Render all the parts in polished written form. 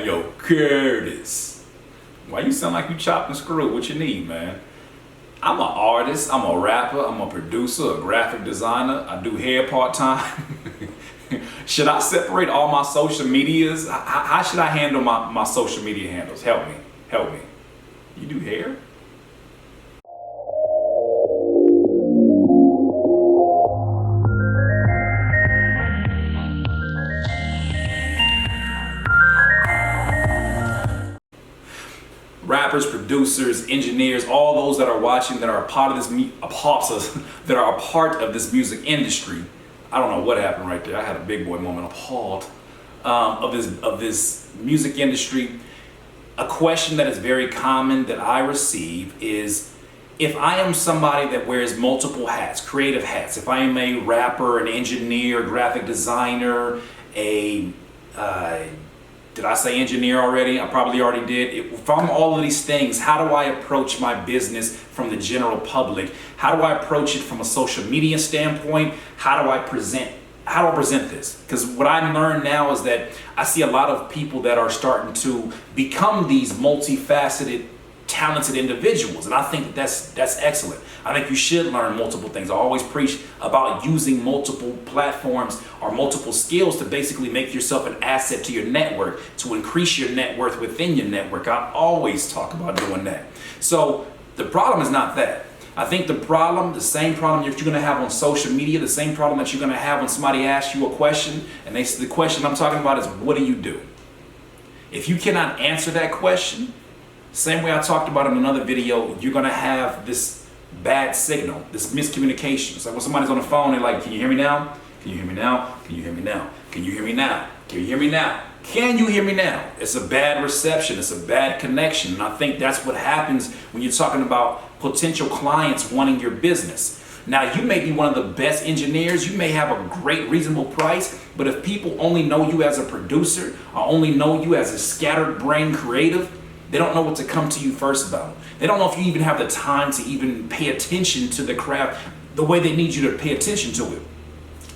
Yo, Curtis. Why you sound like you chopped and screwed? What you need, man? I'm an artist, I'm a rapper, I'm a producer, a graphic designer. I do hair part-time. Should I separate all my social medias? How should I handle my social media handles? Help me, help me. You do hair? Rappers, producers, engineers, all those that are watching that are a part of this that are a part of this music industry. I don't know what happened right there. I had a big boy moment. Appalled of this music industry. A question that is very common that I receive is, if I am somebody that wears multiple hats, creative hats, if I am a rapper, an engineer, graphic designer, did I say engineer already? I probably already did. If I'm all of these things, how do I approach my business from the general public? How do I approach it from a social media standpoint? How do I present this? Because what I learned now is that I see a lot of people that are starting to become these multifaceted, talented individuals, and I think that's excellent. I think you should learn multiple things. I always preach about using multiple platforms or multiple skills to basically make yourself an asset to your network, to increase your net worth within your network. I always talk about doing that. So the problem is not that. I think the same problem that you're gonna have on social media, the same problem that you're gonna have when somebody asks you a question, and the question I'm talking about is, what do you do? If you cannot answer that question, same way I talked about in another video, you're gonna have this bad signal, this miscommunication. It's like when somebody's on the phone, they're like, can you hear me now? Can you hear me now? Can you hear me now? Can you hear me now? Can you hear me now? Can you hear me now? It's a bad reception, it's a bad connection. And I think that's what happens when you're talking about potential clients wanting your business. Now, you may be one of the best engineers, you may have a great reasonable price, but if people only know you as a producer or only know you as a scattered brain creative, they don't know what to come to you first about. They don't know if you even have the time to even pay attention to the craft the way they need you to pay attention to it.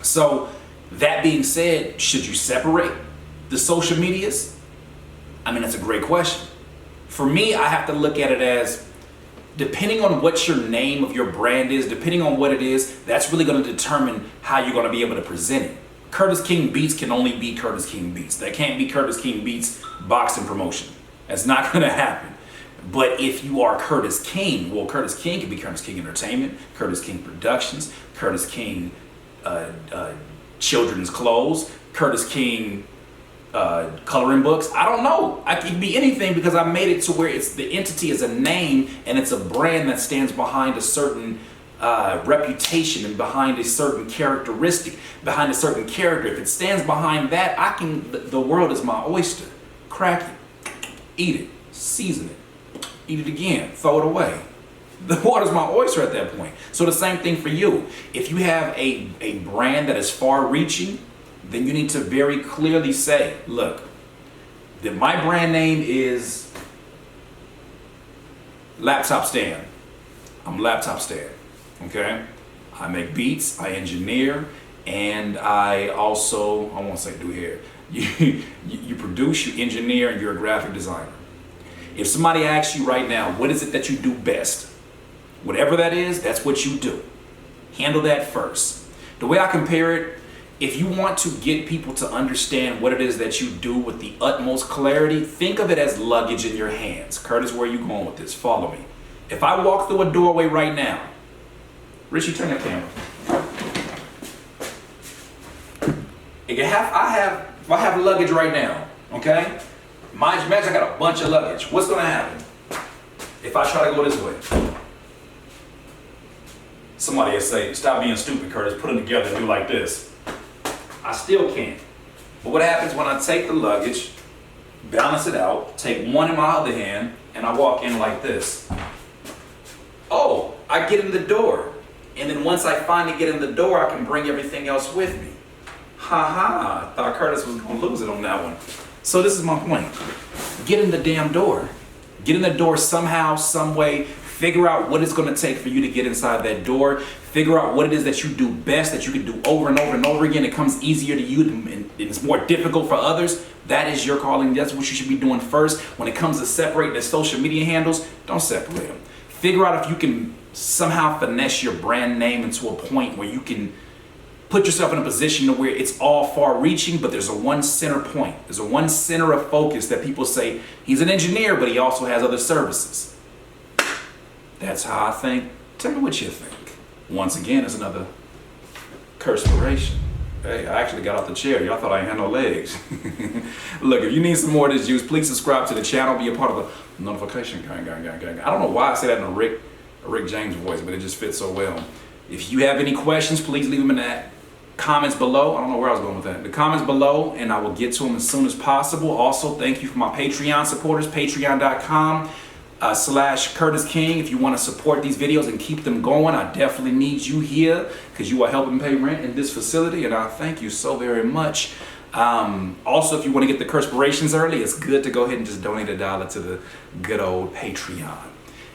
So that being said, should you separate the social medias? I mean, that's a great question. For me, I have to look at it as, depending on what your name of your brand is, depending on what it is, that's really going to determine how you're going to be able to present it. Curtis King Beats can only be Curtis King Beats. That can't be Curtis King Beats boxing promotion. That's not going to happen. But if you are Curtis King, well, Curtis King can be Curtis King Entertainment, Curtis King Productions, Curtis King Children's Clothes, Curtis King Coloring Books. I don't know. I can be anything because I made it to where the entity is a name and it's a brand that stands behind a certain reputation and behind a certain characteristic, behind a certain character. If it stands behind that, the world is my oyster. Crack it. Eat it, season it, eat it again, throw it away. The water's my oyster at that point. So the same thing for you. If you have a brand that is far reaching, then you need to very clearly say, look, that my brand name is Laptop Stand. I'm Laptop Stand, okay? I make beats, I engineer, and I also, I won't say do hair. You produce, you engineer, and you're a graphic designer. If somebody asks you right now, what is it that you do best? Whatever that is, that's what you do. Handle that first. The way I compare it, if you want to get people to understand what it is that you do with the utmost clarity, think of it as luggage in your hands. Curtis, where are you going with this? Follow me. If I walk through a doorway right now, Richie, turn that camera. If I have luggage right now, okay? Imagine I got a bunch of luggage. What's gonna happen if I try to go this way? Somebody will say, stop being stupid, Curtis, put them together and do like this. I still can't. But what happens when I take the luggage, balance it out, take one in my other hand, and I walk in like this? Oh, I get in the door. And then once I finally get in the door, I can bring everything else with me. I thought Curtis was gonna lose it on that one. So this is my point. Get in the damn door. Get in the door somehow, some way. Figure out what it's gonna take for you to get inside that door. Figure out what it is that you do best, that you can do over and over and over again. It comes easier to you and it's more difficult for others. That is your calling. That's what you should be doing first. When it comes to separating the social media handles, don't separate them. Figure out if you can somehow finesse your brand name into a point where you can put yourself in a position to where it's all far reaching, but there's a one center point. There's a one center of focus that people say, he's an engineer, but he also has other services. That's how I think. Tell me what you think. Once again, it's another Curtspiration. Hey, I actually got off the chair. Y'all thought I ain't had no legs. Look, if you need some more of this juice, please subscribe to the channel. Be a part of the notification gang. I don't know why I say that in a Rick James voice, but it just fits so well. If you have any questions, please leave them in the comments below. I don't know where I was going with that. The comments below, and I will get to them as soon as possible. Also, thank you for my Patreon supporters, patreon.com/CurtisKing. If you want to support these videos and keep them going, I definitely need you here because you are helping pay rent in this facility, and I thank you so very much. Also, if you want to get the Curtspirations early, it's good to go ahead and just donate $1 to the good old Patreon.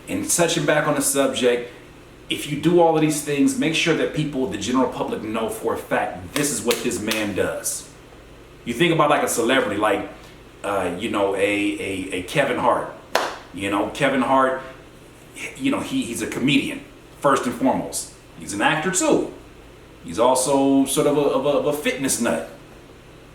And touching back on the subject, if you do all of these things, make sure that people, the general public, know for a fact this is what this man does. You think about like a celebrity, like a Kevin Hart. Kevin Hart, he's a comedian, first and foremost. He's an actor too. He's also sort of a fitness nut.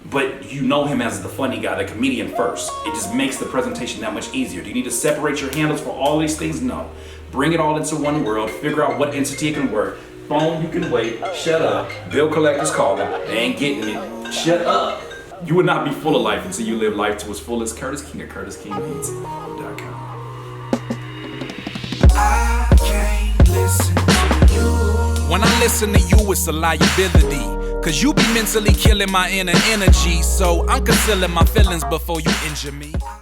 But you know him as the funny guy, the comedian first. It just makes the presentation that much easier. Do you need to separate your handles for all these things? No. Bring it all into one world. Figure out what entity it can work. Phone, you can wait. Shut up. Bill collectors calling. They ain't getting it. Shut up. You would not be full of life until you live life to its fullest. Curtis King at CurtisKingBeats.com. I can't listen to you. When I listen to you, it's a liability. Cause you be mentally killing my inner energy. So I'm concealing my feelings before you injure me.